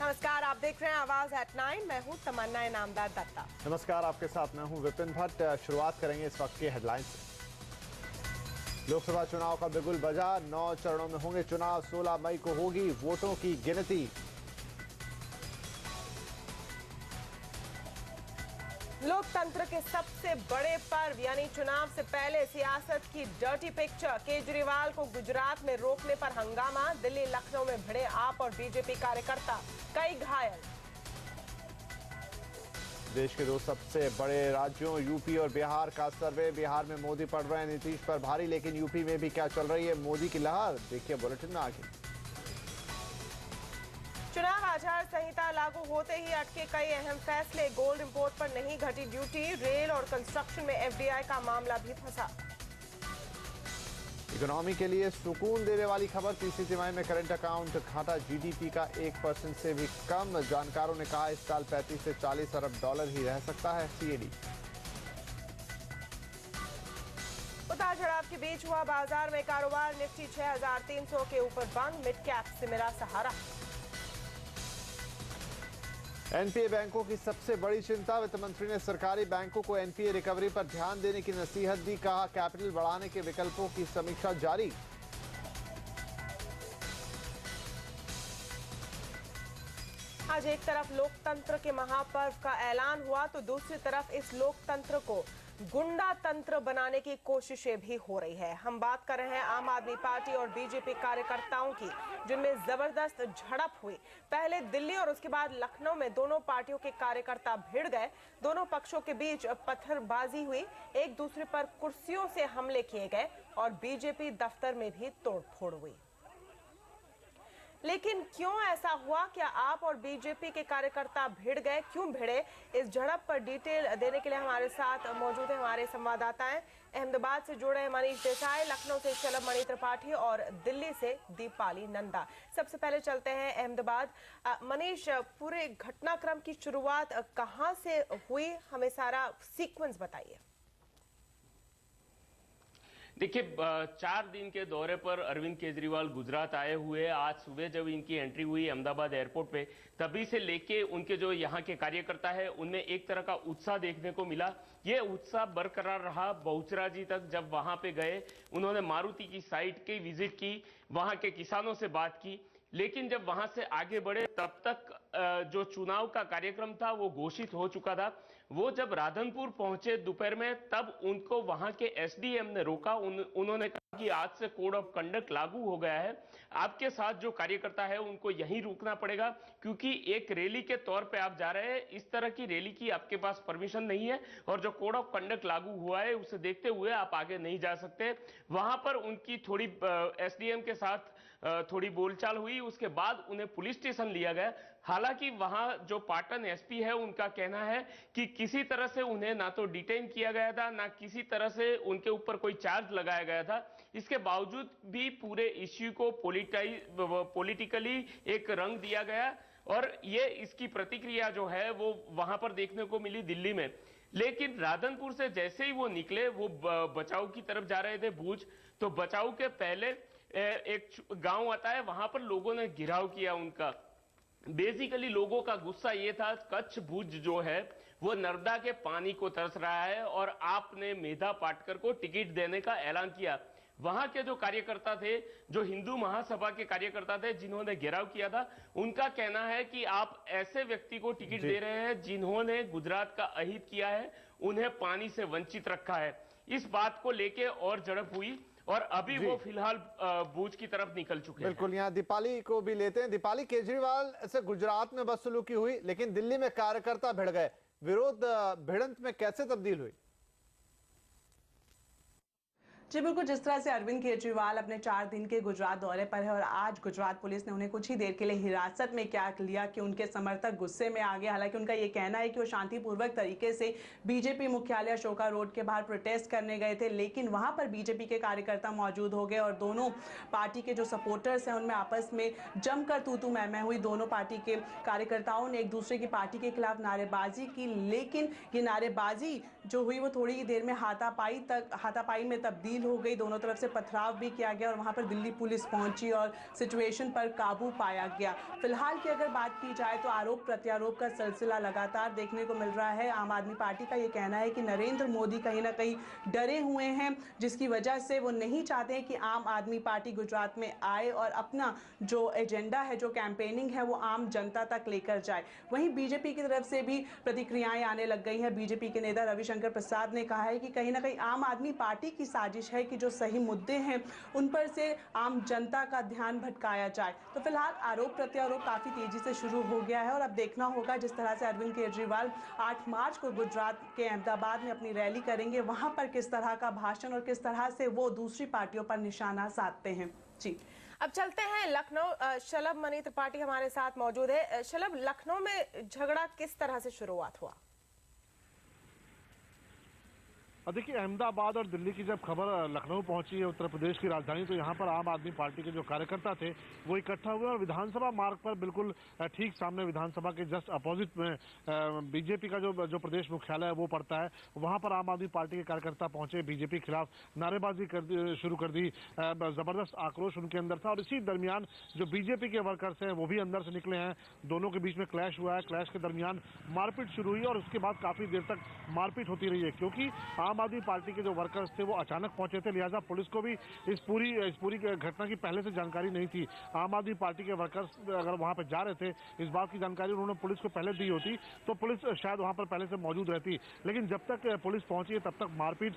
नमस्कार, आप देख रहे हैं आवाज एट 9। मैं हूं तमन्ना इनामदार दत्ता। नमस्कार, आपके साथ मैं हूं विपिन भट्ट। शुरुआत करेंगे इस वक्त के हेडलाइंस से। लोकसभा चुनाव का बिगुल बजा, 9 चरणों में होंगे चुनाव। 16 मई को होगी वोटों की गिनती। लोकतंत्र के सबसे बड़े पर्व यानी चुनाव से पहले सियासत की डर्टी पिक्चर। केजरीवाल को गुजरात में रोकने पर हंगामा। दिल्ली लखनऊ में भिड़े आप और बीजेपी कार्यकर्ता, कई घायल। देश के दो सबसे बड़े राज्यों यूपी और बिहार का सर्वे। बिहार में मोदी पड़ रहे हैं नीतीश पर भारी, लेकिन यूपी में भी क्या चल रही है मोदी की लहर, देखिए बुलेटिन में आगे। चुनाव आचार संहिता लागू होते ही अटके कई अहम फैसले। गोल्ड इंपोर्ट पर नहीं घटी ड्यूटी। रेल और कंस्ट्रक्शन में एफडीआई का मामला भी फंसा। इकोनॉमी के लिए सुकून देने वाली खबर। तीसरी तिमाही में करंट अकाउंट घाटा जीडीपी का 1% से भी कम। जानकारों ने कहा इस साल 35 से 40 अरब डॉलर ही रह सकता है सीएडी। उतार चढ़ाव के बीच हुआ बाजार में कारोबार। निफ्टी 6300 के ऊपर बंद। मिड कैप से मिला सहारा। एनपीए बैंकों की सबसे बड़ी चिंता। वित्त मंत्री ने सरकारी बैंकों को एनपीए रिकवरी पर ध्यान देने की नसीहत दी। कहा कैपिटल बढ़ाने के विकल्पों की समीक्षा जारी। आज एक तरफ लोकतंत्र के महापर्व का ऐलान हुआ तो दूसरी तरफ इस लोकतंत्र को गुंडा तंत्र बनाने की कोशिशें भी हो रही है। हम बात कर रहे हैं आम आदमी पार्टी और बीजेपी कार्यकर्ताओं की, जिनमें जबरदस्त झड़प हुई। पहले दिल्ली और उसके बाद लखनऊ में दोनों पार्टियों के कार्यकर्ता भिड़ गए। दोनों पक्षों के बीच पत्थरबाजी हुई, एक दूसरे पर कुर्सियों से हमले किए गए और बीजेपी दफ्तर में भी तोड़फोड़ हुई। लेकिन क्यों ऐसा हुआ? क्या आप और बीजेपी के कार्यकर्ता भिड़ गए? क्यों भिड़े? इस झड़प पर डिटेल देने के लिए हमारे साथ मौजूद है हमारे संवाददाता हैं। अहमदाबाद से जुड़े हैं मनीष देसाई, लखनऊ से शलभ मणि त्रिपाठी और दिल्ली से दीपाली नंदा। सबसे पहले चलते हैं अहमदाबाद। मनीष, पूरे घटनाक्रम की शुरुआत कहां से हुई, हमें सारा सीक्वेंस बताइए। देखिए, 4 दिन के दौरे पर अरविंद केजरीवाल गुजरात आए हुए। आज सुबह जब इनकी एंट्री हुई अहमदाबाद एयरपोर्ट पे, तभी से लेके उनके जो यहाँ के कार्यकर्ता है उनमें एक तरह का उत्साह देखने को मिला। ये उत्साह बरकरार रहा बहुचरा जी तक। जब वहां पे गए, उन्होंने मारुति की साइट की विजिट की, वहां के किसानों से बात की। लेकिन जब वहां से आगे बढ़े तब तक जो चुनाव का कार्यक्रम था वो घोषित हो चुका था। वो जब राधनपुर पहुंचे दोपहर में, तब उनको वहां के एसडीएम ने रोका। उन्होंने कहा कि आज से कोड ऑफ कंडक्ट लागू हो गया है, आपके साथ जो कार्यकर्ता है उनको यहीं रुकना पड़ेगा, क्योंकि एक रैली के तौर पे आप जा रहे हैं, इस तरह की रैली की आपके पास परमिशन नहीं है और जो कोड ऑफ कंडक्ट लागू हुआ है उसे देखते हुए आप आगे नहीं जा सकते। वहां पर उनकी थोड़ी एसडीएम के साथ थोड़ी बोलचाल हुई। उसके बाद उन्हें पुलिस स्टेशन लिया गया। हालांकि वहां जो पाटन एसपी है उनका कहना है कि किसी तरह से उन्हें ना तो डिटेन किया गया था, ना किसी तरह से उनके ऊपर कोई चार्ज लगाया गया था। इसके बावजूद भी पूरे इश्यू को पॉलिटिकली एक रंग दिया गया और ये इसकी प्रतिक्रिया जो है वो वहां पर देखने को मिली दिल्ली में। लेकिन राधनपुर से जैसे ही वो निकले, वो बचाऊ की तरफ जा रहे थे, भुज। तो बचाऊ के पहले एक गांव आता है, वहां पर लोगों ने घेराव किया उनका। बेसिकली लोगों का गुस्सा ये था, कच्छ भुज जो है वो नर्मदा के पानी को तरस रहा है और आपने मेधा पाटकर को टिकट देने का ऐलान किया। वहां के जो कार्यकर्ता थे, जो हिंदू महासभा के कार्यकर्ता थे जिन्होंने घेराव किया था, उनका कहना है कि आप ऐसे व्यक्ति को टिकट दे रहे हैं जिन्होंने गुजरात का अहित किया है, उन्हें पानी से वंचित रखा है। इस बात को लेके और झड़प हुई और अभी वो फिलहाल भुज की तरफ निकल चुके हैं। बिल्कुल, यहाँ दीपाली को भी लेते हैं। दीपाली, केजरीवाल से गुजरात में बदसलूकी हुई, लेकिन दिल्ली में कार्यकर्ता भिड़ गए। विरोध भिड़ंत में कैसे तब्दील हुई? जी बिल्कुल, जिस तरह से अरविंद केजरीवाल अपने 4 दिन के गुजरात दौरे पर है और आज गुजरात पुलिस ने उन्हें कुछ ही देर के लिए हिरासत में क्या लिया कि उनके समर्थक गुस्से में आ गए। हालांकि उनका ये कहना है कि वो शांतिपूर्वक तरीके से बीजेपी मुख्यालय अशोका रोड के बाहर प्रोटेस्ट करने गए थे, लेकिन वहां पर बीजेपी के कार्यकर्ता मौजूद हो गए और दोनों पार्टी के जो सपोर्टर्स हैं उनमें आपस में जमकर तू मैं हुई। दोनों पार्टी के कार्यकर्ताओं ने एक दूसरे की पार्टी के खिलाफ नारेबाजी की, लेकिन ये नारेबाजी जो हुई वो थोड़ी ही देर में हाथापाई में तब्दील हो गई, दोनों तरफ से पथराव भी किया गया और वहां पर दिल्ली पुलिस पहुंची और सिचुएशन पर काबू पाया गया। फिलहाल की अगर बात की जाए तो आरोप प्रत्यारोप का सिलसिला लगातार देखने को मिल रहा है। आम आदमी पार्टी का ये कहना है कि नरेंद्र मोदी कहीं ना कहीं डरे हुए हैं, जिसकी वजह से वो नहीं चाहते हैं कि आम आदमी पार्टी गुजरात में आए और अपना जो एजेंडा है, जो कैंपेनिंग है, वो आम जनता तक लेकर जाए। वहीं बीजेपी की तरफ से भी प्रतिक्रियाएं आने लग गई हैं। बीजेपी के नेता रविशंकर प्रसाद ने कहा है कि कहीं ना कहीं आम आदमी पार्टी की साजिश है कि जो सही मुद्दे हैं उन पर से आम जनता का ध्यान भटकाया जाए। तो फिलहाल आरोप प्रत्यारोप काफी तेजी से शुरू हो गया है और अब देखना होगा जिस तरह से अरविंद केजरीवाल 8 मार्च को गुजरात के अहमदाबाद में अपनी रैली करेंगे, वहां पर किस तरह का भाषण और किस तरह से वो दूसरी पार्टियों पर निशाना साधते हैं। जी, अब चलते हैं लखनऊ। शलभ मनी त्रिपाठी हमारे साथ मौजूद है। शलभ, लखनऊ में झगड़ा किस तरह से शुरुआत हुआ? देखिए, अहमदाबाद और दिल्ली की जब खबर लखनऊ पहुंची है, उत्तर प्रदेश की राजधानी, तो यहाँ पर आम आदमी पार्टी के जो कार्यकर्ता थे वो इकट्ठा हुए और विधानसभा मार्ग पर बिल्कुल ठीक सामने विधानसभा के जस्ट अपोजिट में बीजेपी का जो प्रदेश मुख्यालय है वो पड़ता है। वहाँ पर आम आदमी पार्टी के कार्यकर्ता पहुंचे, बीजेपी के खिलाफ नारेबाजी शुरू कर दी। जबरदस्त आक्रोश उनके अंदर था और इसी दरमियान जो बीजेपी के वर्कर्स हैं वो भी अंदर से निकले हैं। दोनों के बीच में क्लैश हुआ है। क्लैश के दरमियान मारपीट शुरू हुई और उसके बाद काफी देर तक मारपीट होती रही है, क्योंकि आम आदमी पार्टी के जो वर्कर्स थे वो अचानक पहुंचे थे, लिहाजा पुलिस को भी इस पूरी घटना की पहले से जानकारी नहीं थी। आम आदमी पार्टी के वर्कर्स अगर वहां पर जा रहे थे, इस बात की जानकारी उन्होंने पुलिस को पहले दी होती तो पुलिस शायद वहां पर पहले से मौजूद रहती। लेकिन जब तक पुलिस पहुंची तब तक मारपीट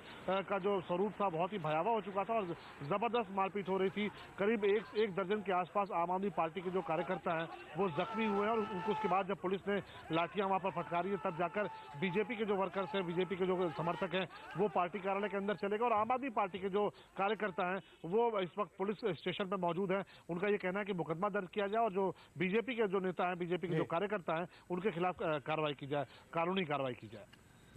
का जो स्वरूप था बहुत ही भयावह हो चुका था और जबरदस्त मारपीट हो रही थी। करीब एक दर्जन के आसपास आम आदमी पार्टी के जो कार्यकर्ता हैं वो जख्मी हुए हैं और उनको उसके बाद जब पुलिस ने लाठियां वहां पर फटकारी है तब जाकर बीजेपी के जो वर्कर्स हैं, बीजेपी के जो समर्थक हैं वो पार्टी कार्यालय के अंदर चलेगा और आम आदमी पार्टी के जो कार्यकर्ता हैं वो इस वक्त पुलिस स्टेशन पर मौजूद हैं। उनका ये कहना है कि मुकदमा दर्ज किया जाए और जो बीजेपी के जो नेता हैं, बीजेपी के जो कार्यकर्ता हैं उनके खिलाफ कार्रवाई की जाए, कानूनी कार्रवाई की जाए।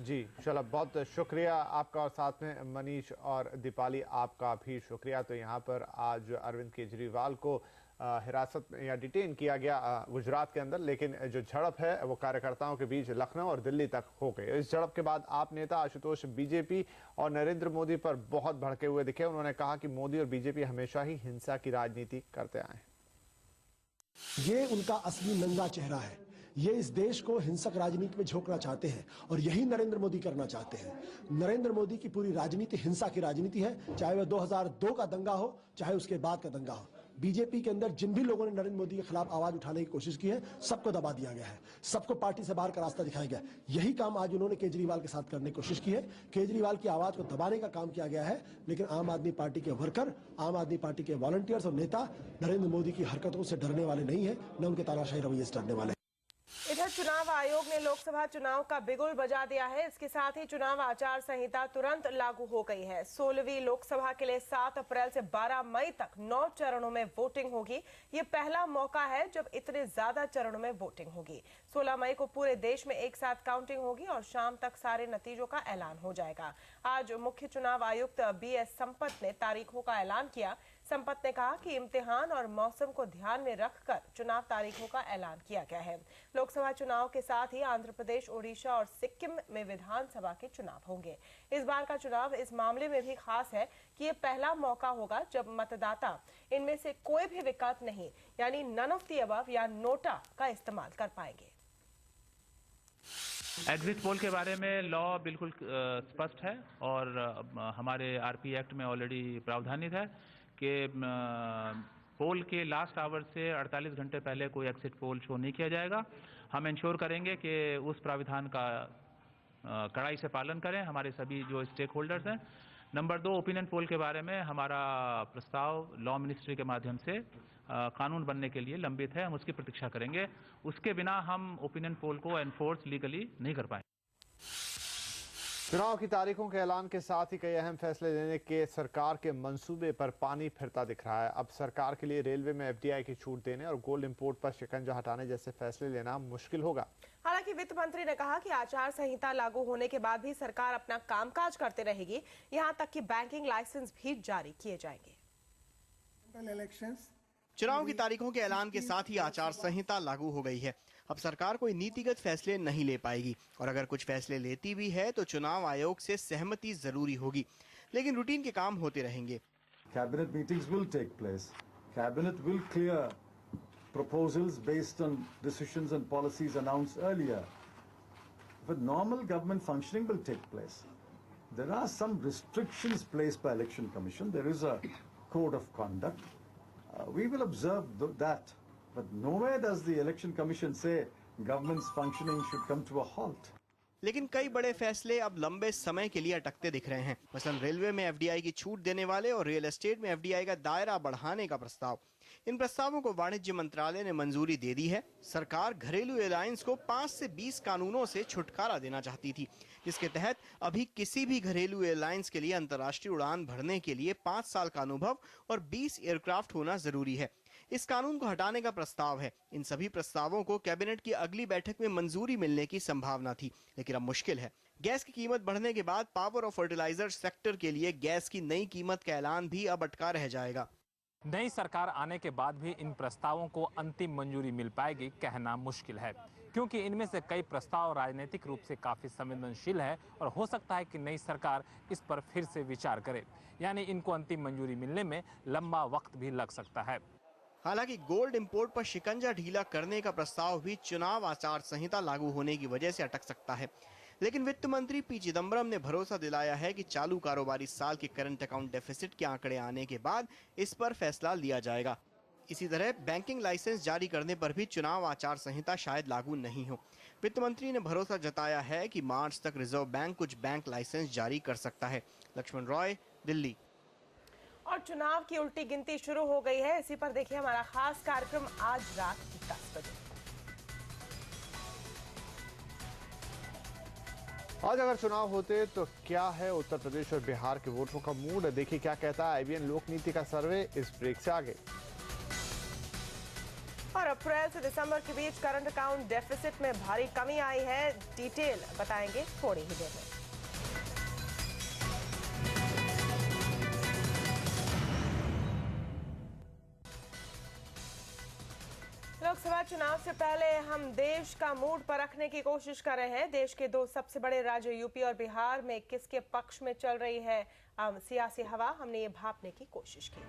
जी चलो, बहुत शुक्रिया आपका और साथ में मनीष और दीपाली आपका भी शुक्रिया। तो यहाँ पर आज अरविंद केजरीवाल को हिरासत में या डिटेन किया गया गुजरात के अंदर, लेकिन जो झड़प है वो कार्यकर्ताओं के बीच लखनऊ और दिल्ली तक हो गई। इस झड़प के बाद आप नेता आशुतोष बीजेपी और नरेंद्र मोदी पर बहुत भड़के हुए दिखे। उन्होंने कहा कि मोदी और बीजेपी हमेशा ही हिंसा की राजनीति करते आए हैं। ये उनका असली नंगा चेहरा है। ये इस देश को हिंसक राजनीति में झोंकना चाहते हैं और यही नरेंद्र मोदी करना चाहते हैं। नरेंद्र मोदी की पूरी राजनीति हिंसा की राजनीति है, चाहे वह 2002 का दंगा हो, चाहे उसके बाद का दंगा हो। बीजेपी के अंदर जिन भी लोगों ने नरेंद्र मोदी के खिलाफ आवाज उठाने की कोशिश की है, सबको दबा दिया गया है, सबको पार्टी से बाहर का रास्ता दिखाया गया। यही काम आज उन्होंने केजरीवाल के साथ करने की कोशिश की है। केजरीवाल की आवाज को दबाने का काम किया गया है, लेकिन आम आदमी पार्टी के वर्कर, आम आदमी पार्टी के वॉलंटियर्स और नेता नरेंद्र मोदी की हरकतों से डरने वाले नहीं है, न उनके तानाशाही रवैये से डरने वाले हैं। इधर चुनाव आयोग ने लोकसभा चुनाव का बिगुल बजा दिया है। इसके साथ ही चुनाव आचार संहिता तुरंत लागू हो गई है। 16वीं लोकसभा के लिए 7 अप्रैल से 12 मई तक 9 चरणों में वोटिंग होगी। ये पहला मौका है जब इतने ज्यादा चरणों में वोटिंग होगी। 16 मई को पूरे देश में एक साथ काउंटिंग होगी और शाम तक सारे नतीजों का ऐलान हो जाएगा। आज मुख्य चुनाव आयुक्त BS संपत ने तारीखों का ऐलान किया। संपत ने कहा कि इम्तिहान और मौसम को ध्यान में रखकर चुनाव तारीखों का ऐलान किया गया है। लोकसभा चुनाव के साथ ही आंध्र प्रदेश, ओडिशा और सिक्किम में विधानसभा के चुनाव होंगे। इस बार का चुनाव इस मामले में भी खास है कि ये पहला मौका होगा जब मतदाता इनमें से कोई भी विकल्प नहीं, यानी नन ऑफ द अबव या नोटा का इस्तेमाल कर पाएंगे। एग्जिट पोल के बारे में लॉ बिल्कुल स्पष्ट है और हमारे RP एक्ट में ऑलरेडी प्रावधानित है कि पोल के लास्ट आवर से 48 घंटे पहले कोई एग्जिट पोल शो नहीं किया जाएगा। हम इंश्योर करेंगे कि उस प्राविधान का कड़ाई से पालन करें हमारे सभी जो स्टेक होल्डर्स हैं। नंबर 2, ओपिनियन पोल के बारे में हमारा प्रस्ताव लॉ मिनिस्ट्री के माध्यम से कानून बनने के लिए लंबित है, हम उसकी प्रतीक्षा करेंगे। उसके बिना हम ओपिनियन पोल को एनफोर्स लीगली नहीं कर पाएंगे। चुनाव की तारीखों के ऐलान के साथ ही कई अहम फैसले लेने के सरकार के मंसूबे पर पानी फिरता दिख रहा है। अब सरकार के लिए रेलवे में FDI की छूट देने और गोल्ड इंपोर्ट पर शिकंजा हटाने जैसे फैसले लेना मुश्किल होगा। हालांकि वित्त मंत्री ने कहा कि आचार संहिता लागू होने के बाद भी सरकार अपना कामकाज करते रहेगी, यहां तक कि बैंकिंग लाइसेंस भी जारी किए जाएंगे। चुनाव की तारीखों के ऐलान के साथ ही आचार संहिता लागू हो गई है। अब सरकार कोई नीतिगत फैसले नहीं ले पाएगी और अगर कुछ फैसले लेती भी है तो चुनाव आयोग से सहमति जरूरी होगी। लेकिन रूटीन के काम होते रहेंगे। Cabinet meetings will take place. Cabinet will clear proposals based on decisions and policies announced earlier. But normal government functioning will take place. There are some restrictions placed by Election Commission. There is a code of conduct. We will observe that. But nowhere does the Election Commission say government's functioning should come to a halt. लेकिन कई बड़े फैसले अब लंबे समय के लिए अटकते दिख रहे हैं। मसलन रेलवे में एफडीआई की छूट देने वाले और रियल एस्टेट में एफडीआई का दायरा बढ़ाने का प्रस्ताव। इन प्रस्तावों को वाणिज्य मंत्रालय ने मंजूरी दे दी है। सरकार घरेलू एयरलाइंस को 5 से 20 कानूनों से छुटकारा देना चाहती थी, जिसके तहत अभी किसी भी घरेलू एयरलाइंस के लिए अंतर्राष्ट्रीय उड़ान भरने के लिए 5 साल का अनुभव और 20 एयरक्राफ्ट होना जरूरी है। इस कानून को हटाने का प्रस्ताव है। इन सभी प्रस्तावों को कैबिनेट की अगली बैठक में मंजूरी मिलने की संभावना थी, लेकिन अब मुश्किल है। गैस की कीमत बढ़ने के बाद पावर और फर्टिलाइजर सेक्टर के लिए गैस की नई कीमत का ऐलान भी अब अटका रह जाएगा। नई सरकार आने के बाद भी इन प्रस्तावों को अंतिम मंजूरी मिल पाएगी कहना मुश्किल है, क्योंकि इनमें से कई प्रस्ताव राजनीतिक रूप से काफी संवेदनशील है और हो सकता है कि नई सरकार इस पर फिर से विचार करे, यानी इनको अंतिम मंजूरी मिलने में लंबा वक्त भी लग सकता है। हालांकि गोल्ड इंपोर्ट पर शिकंजा ढीला करने का प्रस्ताव भी चुनाव आचार संहिता लागू होने की वजह से अटक सकता है, लेकिन वित्त मंत्री पी चिदम्बरम ने भरोसा दिलाया है कि चालू कारोबारी साल के करंट अकाउंट डेफिसिट के आंकड़े आने के बाद इस पर फैसला लिया जाएगा। इसी तरह बैंकिंग लाइसेंस जारी करने पर भी चुनाव आचार संहिता शायद लागू नहीं हो। वित्त मंत्री ने भरोसा जताया है कि मार्च तक रिजर्व बैंक कुछ बैंक लाइसेंस जारी कर सकता है। लक्ष्मण रॉय, दिल्ली। और चुनाव की उल्टी गिनती शुरू हो गई है। इसी पर देखिए हमारा खास कार्यक्रम आज रात 10 बजे। आज अगर चुनाव होते तो क्या है उत्तर प्रदेश और बिहार के वोटरों का मूड? देखिए क्या कहता है आईबीएन लोकनीति का सर्वे इस ब्रेक से आगे। और अप्रैल से दिसंबर के बीच करंट अकाउंट डेफिसिट में भारी कमी आई है, डिटेल बताएंगे थोड़ी ही देर में। लोकसभा चुनाव से पहले हम देश का मूड परखने की कोशिश कर रहे हैं। देश के 2 सबसे बड़े राज्य यूपी और बिहार में किसके पक्ष में चल रही है सियासी हवा, हमने ये भांपने की कोशिश की।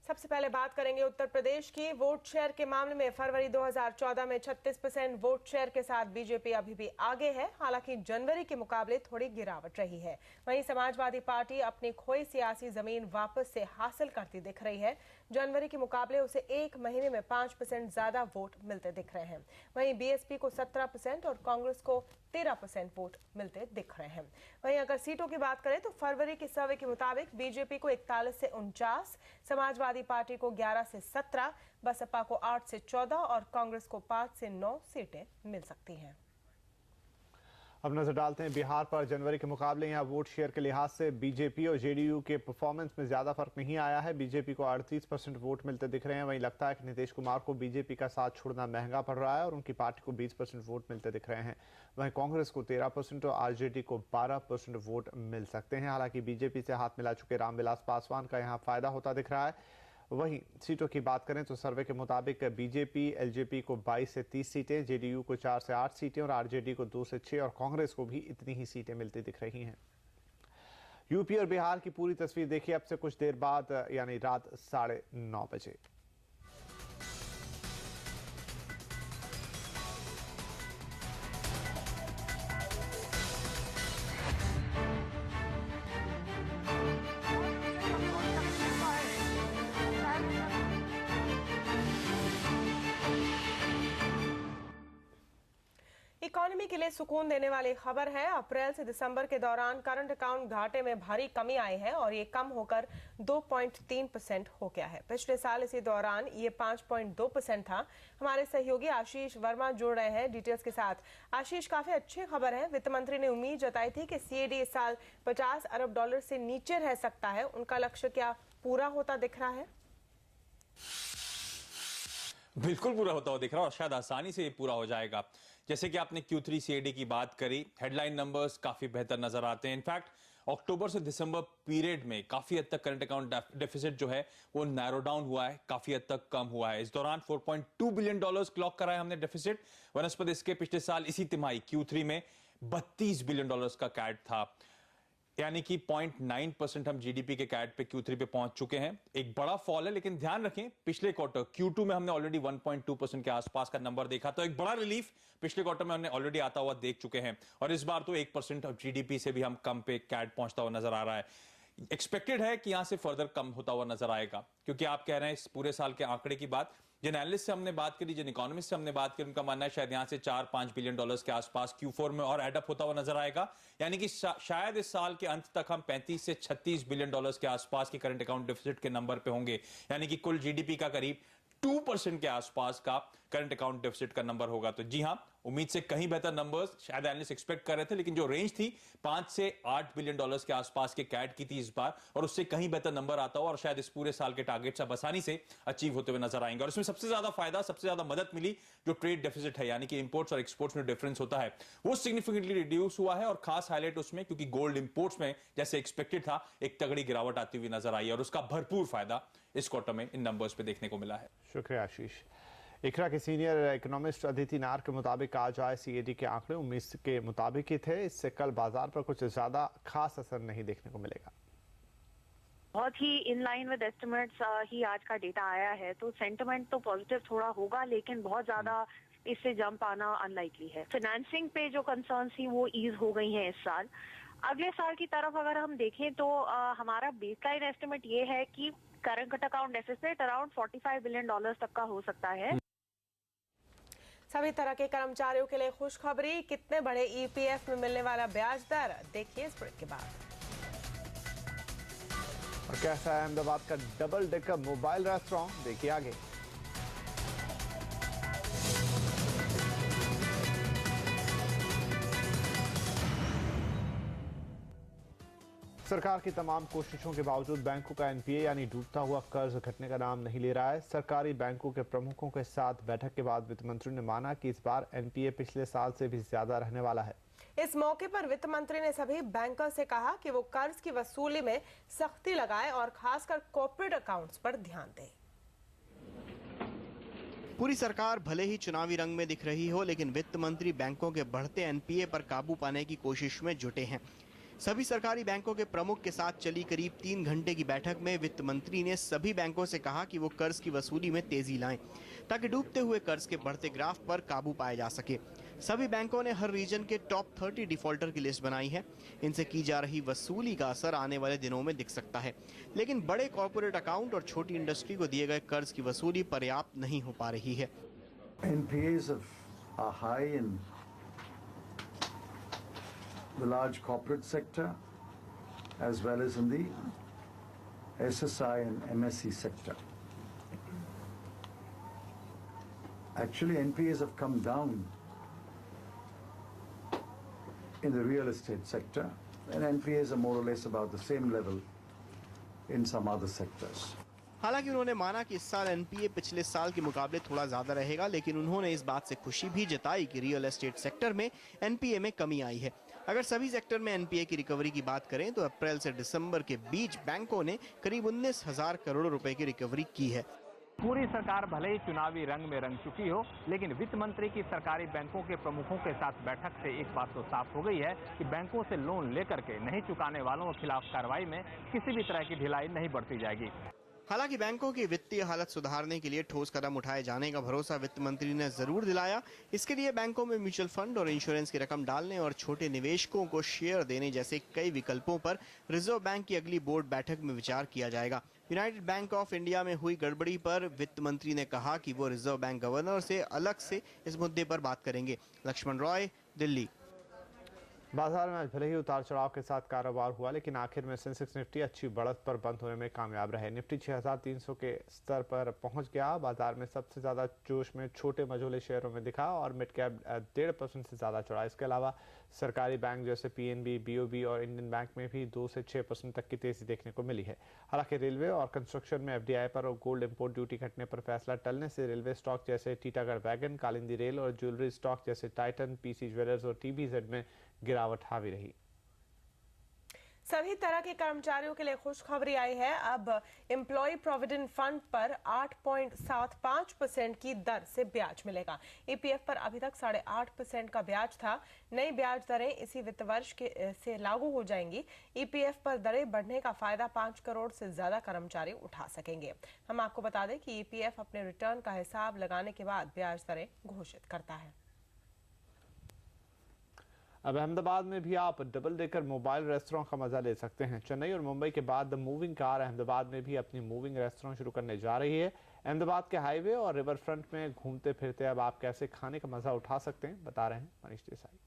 सबसे पहले बात करेंगे उत्तर प्रदेश की। वोट शेयर के मामले में फरवरी 2014 में 36% वोट शेयर के साथ बीजेपी अभी भी आगे है, हालांकि जनवरी के मुकाबले थोड़ी गिरावट रही है। वहीं समाजवादी पार्टी अपनी खोई सियासी जमीन वापस से हासिल करती दिख रही है। जनवरी के मुकाबले उसे 1 महीने में 5% ज्यादा वोट मिलते दिख रहे हैं। वहीं बीएसपी को 17% और कांग्रेस को 13% वोट मिलते दिख रहे हैं। वहीं अगर सीटों की बात करें तो फरवरी के सर्वे के मुताबिक बीजेपी को 41 से 49, समाजवादी पार्टी को 11 से 17, बसपा को 8 से 14 और कांग्रेस को 5 से 9 सीटें मिल सकती हैं। अब नजर डालते हैं बिहार पर। जनवरी के मुकाबले यहां वोट शेयर के लिहाज से बीजेपी और जेडीयू के परफॉर्मेंस में ज्यादा फर्क नहीं आया है। बीजेपी को 38% वोट मिलते दिख रहे हैं। वहीं लगता है कि नीतीश कुमार को बीजेपी का साथ छोड़ना महंगा पड़ रहा है और उनकी पार्टी को 20% वोट मिलते दिख रहे हैं। वहीं कांग्रेस को 13% और आरजेडी को 12% वोट मिल सकते हैं। हालांकि बीजेपी से हाथ मिला चुके रामविलास पासवान का यहाँ फायदा होता दिख रहा है। वहीं सीटों की बात करें तो सर्वे के मुताबिक बीजेपी एलजेपी को 22 से 30 सीटें, जेडीयू को 4 से 8 सीटें और आरजेडी को 2 से 6 और कांग्रेस को भी इतनी ही सीटें मिलती दिख रही हैं। यूपी और बिहार की पूरी तस्वीर देखिए अब से कुछ देर बाद, यानी रात 9:30 बजे। इकोनॉमी के लिए सुकून देने वाली खबर है। अप्रैल से दिसंबर के दौरान करंट अकाउंट घाटे में भारी कमी आई है और ये कम होकर 2.3% हो गया है। पिछले साल इसी दौरान ये 5.2% था। हमारे सहयोगी आशीष वर्मा जुड़ रहे हैं डिटेल्स के साथ। आशीष, काफी अच्छी खबर है। वित्त मंत्री ने उम्मीद जताई थी कि सीएडी इस साल $50 अरब से नीचे रह सकता है। उनका लक्ष्य क्या पूरा होता दिख रहा है? बिल्कुल पूरा होता हुआ दिख रहा है और शायद आसानी से ये पूरा हो जाएगा। जैसे कि आपने Q3 CAD की बात करी, हेडलाइन नंबर्स काफी बेहतर नजर आते हैं। इनफैक्ट अक्टूबर से दिसंबर पीरियड में काफी हद तक करंट अकाउंट डेफिसिट जो है वो नैरो डाउन हुआ है, काफी हद तक कम हुआ है। इस दौरान $4.2 बिलियन क्लॉक कराया हमने डेफिसिट, वनस्पत इसके पिछले साल इसी तिमाही Q3 में $32 बिलियन का कैट था, यानी कि 0.9% हम जीडीपी के कैट पे Q3 पे पहुंच चुके हैं। एक बड़ा फॉल है, लेकिन ध्यान रखें पिछले क्वार्टर Q2 में हमने ऑलरेडी 1.2% के आसपास का नंबर देखा, तो एक बड़ा रिलीफ पिछले क्वार्टर में हमने ऑलरेडी आता हुआ देख चुके हैं। और इस बार तो 1% ऑफ जीडीपी से भी हम कम पे कैट पहुंचता हुआ नजर आ रहा है। एक्सपेक्टेड है कि यहां से फर्दर कम होता हुआ नजर आएगा, क्योंकि आप कह रहे हैं इस पूरे साल के आंकड़े की बात। जिन एनालिस्ट से हमने बात करी, जिन इकोनॉमिस्ट से हमने बात की, उनका मानना है शायद यहां से 4-5 बिलियन डॉलर्स के आसपास Q4 में और एडअप होता हुआ नजर आएगा, यानी कि शायद इस साल के अंत तक हम 35 से 36 बिलियन डॉलर्स के आसपास के करंट अकाउंट डेफिसिट के नंबर पे होंगे, यानी कि कुल जीडीपी का करीब 2% के आसपास का करंट अकाउंट डेफिसिट का नंबर होगा। तो जी हां, उम्मीद से कहीं बेहतर नंबर्स शायद एनालिस्ट एक्सपेक्ट कर रहे थे, लेकिन जो रेंज थी 5 से 8 बिलियन डॉलर्स के आसपास के कैट की थी इस बार, और उससे कहीं बेहतर नंबर आता हो और शायद इस पूरे साल के टारगेट्स अब आसानी से अचीव होते हुए नजर आएंगे। और इसमें सबसे ज्यादा फायदा, सबसे ज्यादा मदद मिली जो ट्रेड डेफिसिट है, यानी कि इंपोर्ट्स और एक्सपोर्ट्स में डिफरेंस होता है, वो सिग्निफिकेंटली रिड्यूस हुआ है। और खास हाईलाइट उसमें, क्योंकि गोल्ड इंपोर्ट्स में जैसे एक्सपेक्टेड था एक तगड़ी गिरावट आती हुई नजर आई है, और उसका भरपूर फायदा इस क्वार्टर में इन नंबर्स पे देखने को मिला है। शुक्रिया आशीष। इकरा के सीनियर इकोनॉमिस्ट अदिति नार के मुताबिक आज आए सीएडी के आंकड़े उम्मीद के मुताबिक ही थे, इससे कल बाजार पर कुछ ज्यादा खास असर नहीं देखने को मिलेगा। बहुत ही इन लाइन विद एस्टिमेट्स ही आज का डेटा आया है, तो सेंटिमेंट तो पॉजिटिव थोड़ा होगा, लेकिन बहुत ज्यादा इससे जंप आना अनलाइकली है। फाइनेंसिंग पे जो कंसर्न्स थी वो ईज हो गई हैं इस साल। अगले साल की तरफ अगर हम देखें तो हमारा बेसलाइन एस्टिमेट ये है कि current account deficit around $45 billion तक का हो सकता है। सभी तरह के कर्मचारियों के लिए खुशखबरी, कितने बड़े ईपीएफ में मिलने वाला ब्याज दर, देखिए इस ब्रेक के बाद। और कैसा है अहमदाबाद का डबल डेकर मोबाइल रेस्टोरेंट, देखिए आगे। सरकार की तमाम कोशिशों के बावजूद बैंकों का एनपीए यानी डूबता हुआ कर्ज घटने का नाम नहीं ले रहा है। सरकारी बैंकों के प्रमुखों के साथ बैठक के बाद वित्त मंत्री ने माना कि इस बार एनपीए पिछले साल से भी ज्यादा रहने वाला है। इस मौके पर वित्त मंत्री ने सभी बैंकर से कहा कि वो कर्ज की वसूली में सख्ती लगाएं और खासकर कॉर्पोरेट अकाउंट्स पर ध्यान दें। पूरी सरकार भले ही चुनावी रंग में दिख रही हो, लेकिन वित्त मंत्री बैंकों के बढ़ते एनपीए पर काबू पाने की कोशिश में जुटे हैं। सभी सरकारी बैंकों के प्रमुख के साथ चली करीब 3 घंटे की बैठक में वित्त मंत्री ने सभी बैंकों से कहा कि वो कर्ज की वसूली में तेजी लाएं, ताकि डूबते हुए कर्ज के बढ़ते ग्राफ पर काबू पाया जा सके। सभी बैंकों ने हर रीजन के टॉप 30 डिफॉल्टर की लिस्ट बनाई है। इनसे की जा रही वसूली का असर आने वाले दिनों में दिख सकता है, लेकिन बड़े कॉर्पोरेट अकाउंट और छोटी इंडस्ट्री को दिए गए कर्ज की वसूली पर्याप्त नहीं हो पा रही है। NPAs are high in the large corporate sector as well as in the SSI and MSE sector. Actually, NPAs have come down in the real estate sector, and NPAs are more or less about the same level in some other sectors. हालांकि उन्होंने माना कि इस साल NPA पिछले साल के मुकाबले थोड़ा ज्यादा रहेगा, लेकिन उन्होंने इस बात से खुशी भी जताई कि रियल एस्टेट सेक्टर में एनपीए में कमी आई है। अगर सभी सेक्टर में एनपीए की रिकवरी की बात करें तो अप्रैल से दिसंबर के बीच बैंकों ने करीब 19,000 करोड़ रुपए की रिकवरी की है। पूरी सरकार भले ही चुनावी रंग में रंग चुकी हो, लेकिन वित्त मंत्री की सरकारी बैंकों के प्रमुखों के साथ बैठक से एक बात तो साफ हो गई है कि बैंकों से लोन लेकर के नहीं चुकाने वालों के खिलाफ कार्रवाई में किसी भी तरह की ढिलाई नहीं बरती जाएगी। हालांकि बैंकों की वित्तीय हालत सुधारने के लिए ठोस कदम उठाए जाने का भरोसा वित्त मंत्री ने जरूर दिलाया। इसके लिए बैंकों में म्यूचुअल फंड और इंश्योरेंस की रकम डालने और छोटे निवेशकों को शेयर देने जैसे कई विकल्पों पर रिजर्व बैंक की अगली बोर्ड बैठक में विचार किया जाएगा। यूनाइटेड बैंक ऑफ इंडिया में हुई गड़बड़ी पर वित्त मंत्री ने कहा कि वो रिजर्व बैंक गवर्नर से अलग से इस मुद्दे पर बात करेंगे। लक्ष्मण रॉय, दिल्ली। बाजार में आज भले ही उतार चढ़ाव के साथ कारोबार हुआ, लेकिन आखिर में सेंसेक्स निफ्टी अच्छी बढ़त पर बंद होने में कामयाब रहे। निफ्टी 6,300 के स्तर पर पहुंच गया। बाजार में सबसे ज्यादा जोश में छोटे मझोले शेयरों में दिखा और मिड कैप 1.5% से ज्यादा चढ़ा। इसके अलावा सरकारी बैंक जैसे पीएनबी, बीओबी और इंडियन बैंक में भी 2 से 6% तक की तेजी देखने को मिली है। हालांकि रेलवे और कंस्ट्रक्शन में एफडीआई पर और गोल्ड इंपोर्ट ड्यूटी घटने पर फैसला टलने से रेलवे स्टॉक जैसे टीटागढ़ वैगन, कालिंदी रेल और ज्वेलरी स्टॉक जैसे टाइटन, पीसी ज्वेलर्स और टीबीजेड में गिरावट हावी रही। सभी तरह के कर्मचारियों के लिए खुशखबरी आई है। अब एम्प्लॉय प्रोविडेंट फंड पर 8.75% की दर से ब्याज मिलेगा। ईपीएफ पर अभी तक 8.5% का ब्याज था। नई ब्याज दरें इसी वित्त वर्ष से लागू हो जाएंगी। ईपीएफ पर दरें बढ़ने का फायदा 5 करोड़ से ज्यादा कर्मचारी उठा सकेंगे। हम आपको बता दें कि ईपीएफ अपने रिटर्न का हिसाब लगाने के बाद ब्याज दरें घोषित करता है। अब अहमदाबाद में भी आप डबल डेकर मोबाइल रेस्टोरेंट का मजा ले सकते हैं। चेन्नई और मुंबई के बाद द मूविंग कार अहमदाबाद में भी अपनी मूविंग रेस्टोरेंट शुरू करने जा रही है। अहमदाबाद के हाईवे और रिवर फ्रंट में घूमते फिरते अब आप कैसे खाने का मजा उठा सकते हैं, बता रहे हैं मनीष देसाई।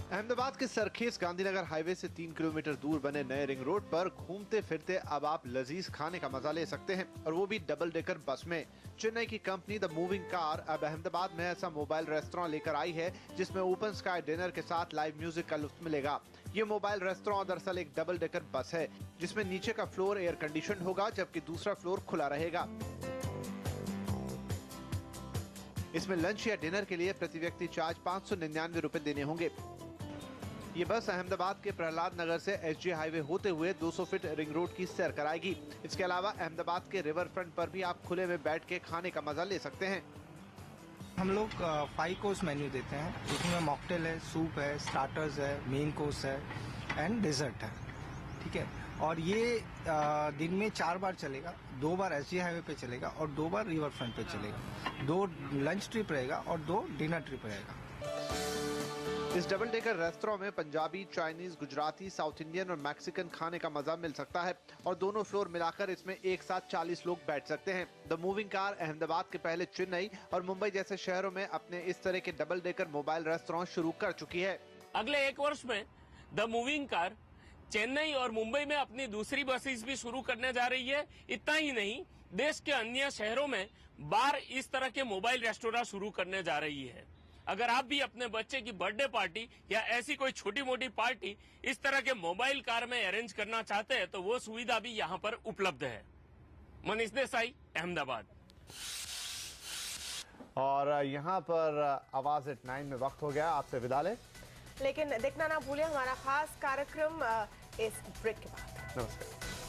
अहमदाबाद के सरखेज गांधीनगर हाईवे से 3 किलोमीटर दूर बने नए रिंग रोड पर घूमते फिरते अब आप लजीज खाने का मजा ले सकते हैं, और वो भी डबल डेकर बस में। चेन्नई की कंपनी द मूविंग कार अब अहमदाबाद में ऐसा मोबाइल रेस्टोरेंट लेकर आई है जिसमें ओपन स्काई डिनर के साथ लाइव म्यूजिक का लुत्फ मिलेगा। ये मोबाइल रेस्टोरेंट दरअसल एक डबल डेकर बस है जिसमें नीचे का फ्लोर एयर कंडीशन होगा जबकि दूसरा फ्लोर खुला रहेगा। इसमें लंच या डिनर के लिए प्रति व्यक्ति चार्ज 599 रुपए देने होंगे। ये बस अहमदाबाद के प्रहलाद नगर से एसजी हाईवे होते हुए 200 फीट रिंग रोड की सैर कराएगी। इसके अलावा अहमदाबाद के रिवर फ्रंट पर भी आप खुले में बैठ के खाने का मजा ले सकते हैं। हम लोग 5 कोर्स मेन्यू देते हैं, इसमें मॉकटेल है, सूप है, स्टार्टर्स है, मेन कोर्स है एंड डेजर्ट है। ठीक है, और ये दिन में 4 बार चलेगा, 2 बार एसजी हाईवे पे चलेगा और 2 बार रिवर फ्रंट पे चलेगा। 2 लंच ट्रिप रहेगा और 2 डिनर ट्रिप रहेगा। इस डबल डेकर रेस्टोरेंट में Punjabi, Chinese, Gujarati, south Indian और मैक्सिकन खाने का मजा मिल सकता है, और दोनों फ्लोर मिलाकर इसमें एक साथ 40 लोग बैठ सकते हैं। द मूविंग कार अहमदाबाद के पहले चेन्नई और मुंबई जैसे शहरों में अपने इस तरह के डबल डेकर मोबाइल रेस्टोरेंट शुरू कर चुकी है। अगले 1 वर्ष में द मूविंग कार चेन्नई और मुंबई में अपनी दूसरी बसेस भी शुरू करने जा रही है। इतना ही नहीं, देश के अन्य शहरों में बार इस तरह के मोबाइल रेस्टोरेंट शुरू करने जा रही है। अगर आप भी अपने बच्चे की बर्थडे पार्टी या ऐसी कोई छोटी मोटी पार्टी इस तरह के मोबाइल कार में अरेंज करना चाहते हैं तो वो सुविधा भी यहाँ पर उपलब्ध है। मनीष देसाई, अहमदाबाद। और यहाँ पर आवाज एट 9 में वक्त हो गया आपसे विदा ले, लेकिन देखना ना भूलें हमारा खास कार्यक्रम इस ब्रेक के बाद। नमस्कार।